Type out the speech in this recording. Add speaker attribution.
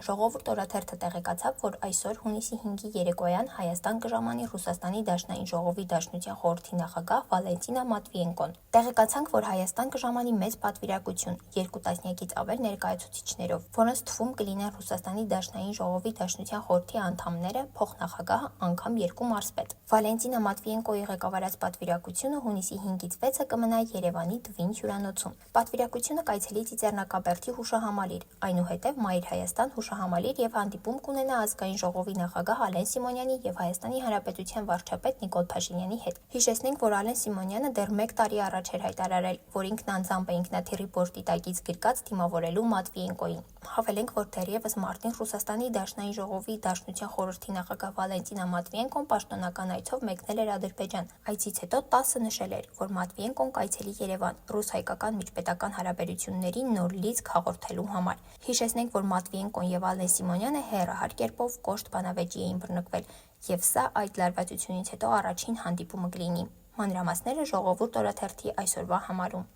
Speaker 1: Ժողովուրդ օրաթերթը տեղեկացավ, որ այսօր հունիսի 5-ի երեկոյան Հայաստան կժամանի Ռուսաստանի Դաշնային ժողովի Դաշնության խորհրդի նախագահ Վալենտինա Մատվիենկոն։ Տեղեկացանք, որ Հայաստան կժամանի մեծ պատվիրակություն 2 տասնյակից ավել ներկայացուցիչներով, որոնց թվում կլինեն Ռուսաստանի Դաշնային ժողովի Դաշնության խորհրդի անդամները, փոխնախագահը, անգամ 2 մարզպետ։ Վալենտինա Մատվիենկոյի ղեկավարած պատվիրակությունը հունիսի 5-ից 6-ը կմնա Երևանի Դվին հյուրանոցում։ Պատվիրակությունը կայցելի Ծիծեռնակաբերդի հուշահամալիր, այնուհետև Մայր Հայաստան հուշահամալիր եւ հանդիպում կունենա ազգային ժողովի նախագահ Ալեն Սիմոնյանի եւ Հայաստանի Հանրապետության վարչապետ Նիկոլ Փաշինյանի հետ։ Հիշեցնենք, որ Ալեն Սիմոնյանը դեռ 1 տարի առաջ էր հայտարարել, որ ինքն անձամբ է ինքնաթիռի բորտի տակից գրկած դիմավորելու Մատվիենկոյին։ Հավելենք, որ դեռևս մարտին Ռուսաստանի Դաշնային ժողովի Դաշնության խորհրդի նախագահ Վալենտինա Մատվիենկոն պաշտոնական այցով մեկնել էր Ադրբեջան։ Այցից հետո ՏԱՍՍ-ը նշել էր, որ Մատվիենկոն կայցելի Երևան ռուս-հայկական միջպետական հարաբերությունների նոր լիցք հաղորդելու համար։ Հիշեցնենք, որ Մատվիենկոն եւ Ալեն Սիմոնյանը հեռահար կերպով կոշտ բանավեճի էին բռնկվել, եւ սա այդ լարվածությունից հետո առաջին հանդիպումը կլինի։ Մանրամասները Ժողովուրդ օրաթերթի այսօրվա համարում։